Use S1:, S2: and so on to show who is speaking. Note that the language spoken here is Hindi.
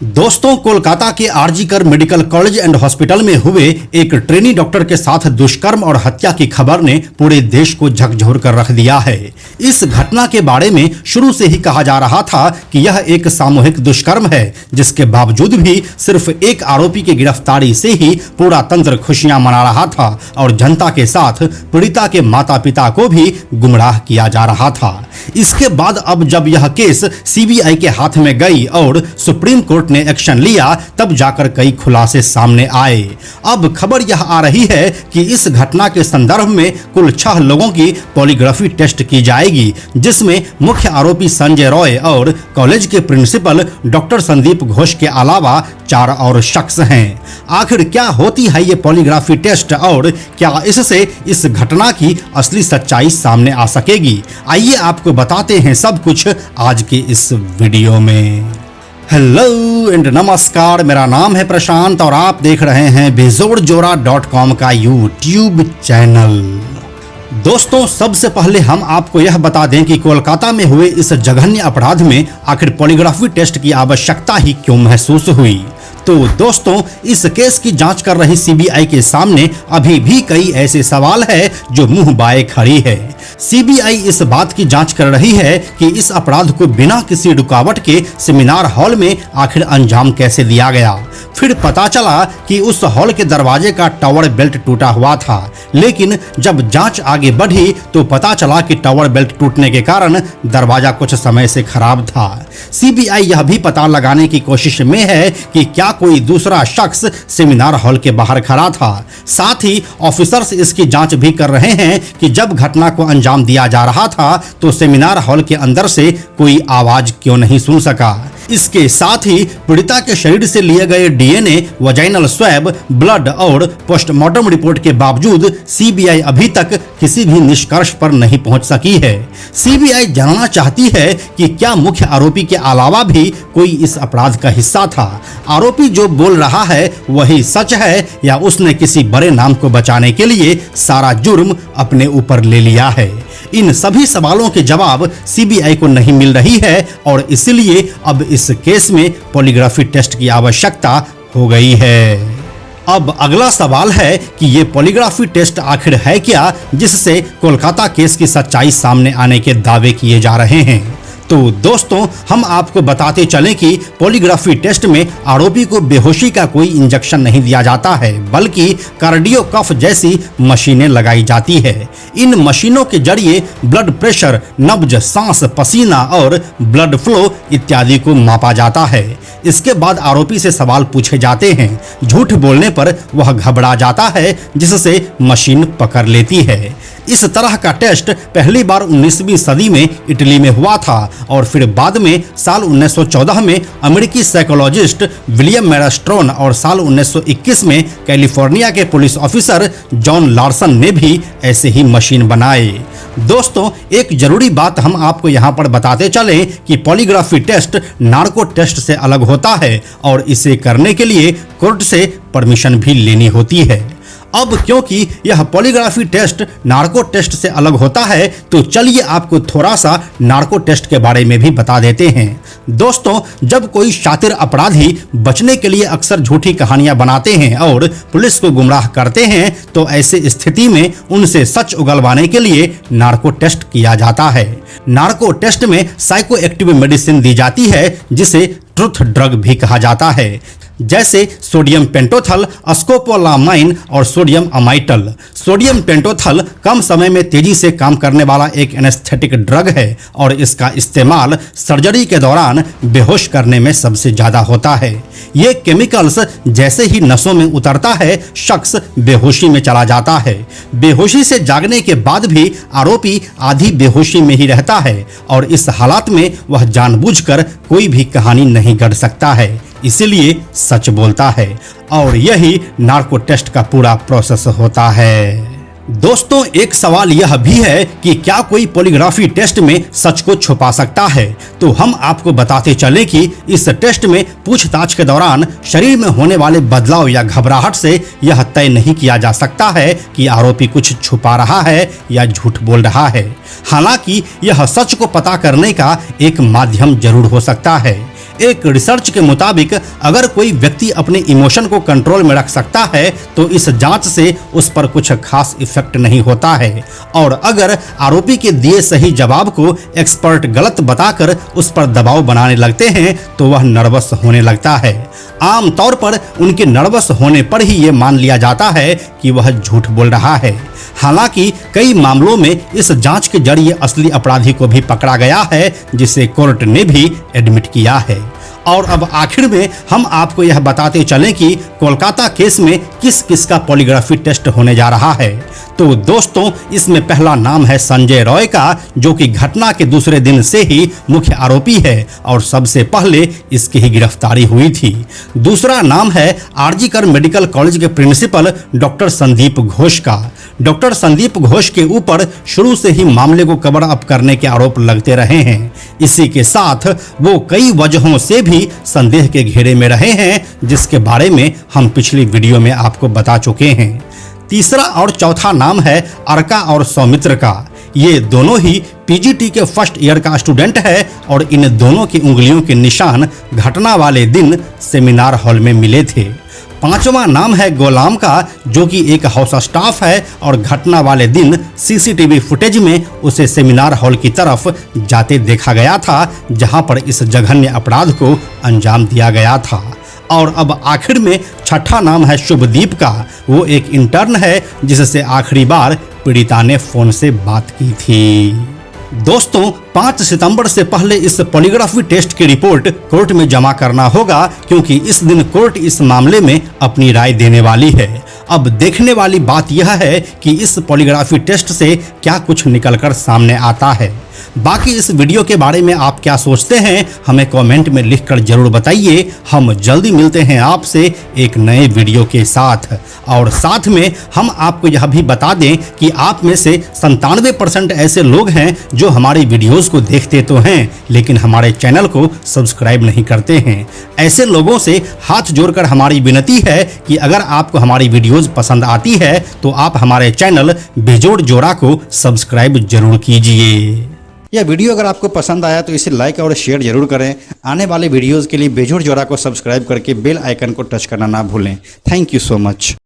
S1: दोस्तों, कोलकाता के आरजी कर मेडिकल कॉलेज एंड हॉस्पिटल में हुए एक ट्रेनी डॉक्टर के साथ दुष्कर्म और हत्या की खबर ने पूरे देश को झकझोर कर रख दिया है। इस घटना के बारे में शुरू से ही कहा जा रहा था कि यह एक सामूहिक दुष्कर्म है, जिसके बावजूद भी सिर्फ एक आरोपी की गिरफ्तारी से ही पूरा तंत्र खुशियां मना रहा था और जनता के साथ पीड़िता के माता पिता को भी गुमराह किया जा रहा था। इसके बाद अब जब यह केस सीबीआई के हाथ में गई और सुप्रीम कोर्ट ने एक्शन लिया, तब जाकर कई खुलासे सामने आए। अब खबर यह आ रही है कि इस घटना के संदर्भ में कुल 6 लोगों की पॉलीग्राफी टेस्ट की जाएगी, जिसमें मुख्य आरोपी संजय रॉय और कॉलेज के प्रिंसिपल डॉक्टर संदीप घोष के अलावा 4 और शख्स हैं। आखिर क्या होती है ये पॉलीग्राफी टेस्ट और क्या इससे इस घटना की असली सच्चाई सामने आ सकेगी? आइए आपको बताते हैं सब कुछ आज के इस वीडियो में। हेलो एंड नमस्कार, मेरा नाम है प्रशांत और आप देख रहे हैं बेजोड़जोरा.com का यूट्यूब चैनल। दोस्तों, सबसे पहले हम आपको यह बता दें कि कोलकाता में हुए इस जघन्य अपराध में आखिर पॉलीग्राफी टेस्ट की आवश्यकता ही क्यों महसूस हुई। तो दोस्तों, इस केस की जांच कर रही सीबीआई के सामने अभी भी कई ऐसे सवाल है जो मुंह बाए खड़ी है। सीबीआई इस बात की जांच कर रही है कि इस अपराध को बिना किसी रुकावट के सेमिनार हॉल में आखिर अंजाम कैसे दिया गया। फिर पता चला कि उस हॉल के दरवाजे का टावर बेल्ट टूटा हुआ था, लेकिन जब जांच आगे बढ़ी तो पता चला कि टावर बेल्ट टूटने के कारण दरवाजा कुछ समय से खराब था। सीबीआई यह भी पता लगाने की कोशिश में है कि क्या कोई दूसरा शख्स सेमिनार हॉल के बाहर खड़ा था। साथ ही ऑफिसर्स इसकी जांच भी कर रहे हैं कि जब घटना को अंजाम दिया जा रहा था तो सेमिनार हॉल के अंदर से कोई आवाज क्यों नहीं सुन सका। इसके साथ ही पीड़िता के शरीर से लिए गए डीएनए, वजाइनल स्वैब, ब्लड और पोस्टमार्टम रिपोर्ट के बावजूद सीबीआई अभी तक किसी भी निष्कर्ष पर नहीं पहुंच सकी है। सीबीआई जानना चाहती है कि क्या मुख्य आरोपी के अलावा भी कोई इस अपराध का हिस्सा था। आरोपी जो बोल रहा है वही सच है या उसने किसी बड़े नाम को बचाने के लिए सारा जुर्म अपने ऊपर ले लिया है। इन सभी सवालों के जवाब सीबीआई को नहीं मिल रही है और इसलिए अब इस केस में पॉलीग्राफी टेस्ट की आवश्यकता हो गई है। अब अगला सवाल है कि ये पॉलीग्राफी टेस्ट आखिर है क्या, जिससे कोलकाता केस की सच्चाई सामने आने के दावे किए जा रहे हैं। तो दोस्तों, हम आपको बताते चलें कि पॉलीग्राफी टेस्ट में आरोपी को बेहोशी का कोई इंजेक्शन नहीं दिया जाता है, बल्कि कार्डियो कफ जैसी मशीनें लगाई जाती है। इन मशीनों के जरिए ब्लड प्रेशर, नब्ज, सांस, पसीना और ब्लड फ्लो इत्यादि को मापा जाता है। इसके बाद आरोपी से सवाल पूछे जाते हैं। झूठ बोलने पर वह घबरा जाता है, जिससे मशीन पकड़ लेती है। इस तरह का टेस्ट पहली बार 19वीं सदी में इटली में हुआ था और फिर बाद में साल 1914 में अमेरिकी साइकोलॉजिस्ट विलियम मैरास्ट्रोन और साल 1921 में कैलिफोर्निया के पुलिस ऑफिसर जॉन लार्सन ने भी ऐसे ही मशीन बनाए। दोस्तों, एक जरूरी बात हम आपको यहाँ पर बताते चलें कि पॉलीग्राफी टेस्ट नार्को टेस्ट से अलग होता है और इसे करने के लिए कोर्ट से परमिशन भी लेनी होती है। अब क्योंकि यह पॉलीग्राफी टेस्ट नार्को टेस्ट से अलग होता है, तो चलिए आपको थोड़ा सा नार्को टेस्ट के बारे में भी बता देते हैं। दोस्तों, जब कोई शातिर अपराधी बचने के लिए अक्सर झूठी कहानियां बनाते हैं और पुलिस को गुमराह करते हैं, तो ऐसे स्थिति में उनसे सच उगलवाने के लिए नार्को टेस्ट किया जाता है। नार्को टेस्ट में साइको एक्टिव मेडिसिन दी जाती है, जिसे ट्रुथ ड्रग भी कहा जाता है, जैसे सोडियम पेंटोथल, स्कोपोलामाइन और सोडियम अमाइटल। सोडियम पेंटोथल कम समय में तेजी से काम करने वाला एक एनेस्थेटिक ड्रग है और इसका इस्तेमाल सर्जरी के दौरान बेहोश करने में सबसे ज्यादा होता है। ये केमिकल्स जैसे ही नसों में उतरता है, शख्स बेहोशी में चला जाता है। बेहोशी से जागने के बाद भी आरोपी आधी बेहोशी में ही रहता है और इस हालात में वह जानबूझकर कोई भी कहानी नहीं गढ़ सकता है, इसीलिए सच बोलता है और यही नार्को टेस्ट का पूरा प्रोसेस होता है। दोस्तों, एक सवाल यह भी है कि क्या कोई पॉलीग्राफी टेस्ट में सच को छुपा सकता है। तो हम आपको बताते चलें कि इस टेस्ट में पूछताछ के दौरान शरीर में होने वाले बदलाव या घबराहट से यह तय नहीं किया जा सकता है कि आरोपी कुछ छुपा रहा है या झूठ बोल रहा है। हालांकि यह सच को पता करने का एक माध्यम जरूर हो सकता है। एक रिसर्च के मुताबिक अगर कोई व्यक्ति अपने इमोशन को कंट्रोल में रख सकता है तो इस जांच से उस पर कुछ खास इफेक्ट नहीं होता है, और अगर आरोपी के दिए सही जवाब को एक्सपर्ट गलत बताकर उस पर दबाव बनाने लगते हैं तो वह नर्वस होने लगता है। आमतौर पर उनके नर्वस होने पर ही ये मान लिया जाता है कि वह झूठ बोल रहा है। हालांकि कई मामलों में इस जांच के जरिए असली अपराधी को भी पकड़ा गया है, जिसे कोर्ट ने भी एडमिट किया है। और अब आखिर में हम आपको यह बताते चलें कि कोलकाता केस में किस किस का पॉलीग्राफी टेस्ट होने जा रहा है। तो दोस्तों, इसमें पहला नाम है संजय रॉय का, जो कि घटना के दूसरे दिन से ही मुख्य आरोपी है और सबसे पहले इसकी ही गिरफ्तारी हुई थी। दूसरा नाम है आरजीकर मेडिकल कॉलेज के प्रिंसिपल डॉक्टर संदीप घोष का। डॉक्टर संदीप घोष के ऊपर शुरू से ही मामले को कवर अप करने के आरोप लगते रहे हैं। इसी के साथ वो कई वजहों से भी संदेह के घेरे में रहे हैं, जिसके बारे में हम पिछली वीडियो में आपको बता चुके हैं। तीसरा और चौथा नाम है अर्का और सौमित्र का। ये दोनों ही पीजीटी के फर्स्ट ईयर का स्टूडेंट है और इन दोनों की उंगलियों के निशान घटना वाले दिन सेमिनार हॉल में मिले थे। पांचवा नाम है गोलाम का, जो कि एक हाउस स्टाफ है और घटना वाले दिन सीसीटीवी फुटेज में उसे सेमिनार हॉल की तरफ जाते देखा गया था, जहां पर इस जघन्य अपराध को अंजाम दिया गया था। और अब आखिर में छठा नाम है शुभदीप का। वो एक इंटर्न है जिससे आखिरी बार पीड़िता ने फोन से बात की थी। दोस्तों, 5 सितंबर से पहले इस पॉलीग्राफी टेस्ट की रिपोर्ट कोर्ट में जमा करना होगा, क्योंकि इस दिन कोर्ट इस मामले में अपनी राय देने वाली है। अब देखने वाली बात यह है कि इस पॉलीग्राफी टेस्ट से क्या कुछ निकलकर सामने आता है। बाकी इस वीडियो के बारे में आप क्या सोचते हैं, हमें कमेंट में लिखकर जरूर बताइए। हम जल्दी मिलते हैं आपसे एक नए वीडियो के साथ। और साथ में हम आपको यह भी बता दें कि आप में से 97% ऐसे लोग हैं जो हमारी वीडियोस को देखते तो हैं, लेकिन हमारे चैनल को सब्सक्राइब नहीं करते हैं। ऐसे लोगों से हाथ जोड़कर हमारी विनती है कि अगर आपको हमारी वीडियोस पसंद आती है तो आप हमारे चैनल बेजोड़ जोड़ा को सब्सक्राइब जरूर कीजिए।
S2: यह वीडियो अगर आपको पसंद आया तो इसे लाइक और शेयर जरूर करें। आने वाले वीडियोस के लिए बेजोड़ जोड़ा को सब्सक्राइब करके बेल आइकन को टच करना ना भूलें। Thank you so much.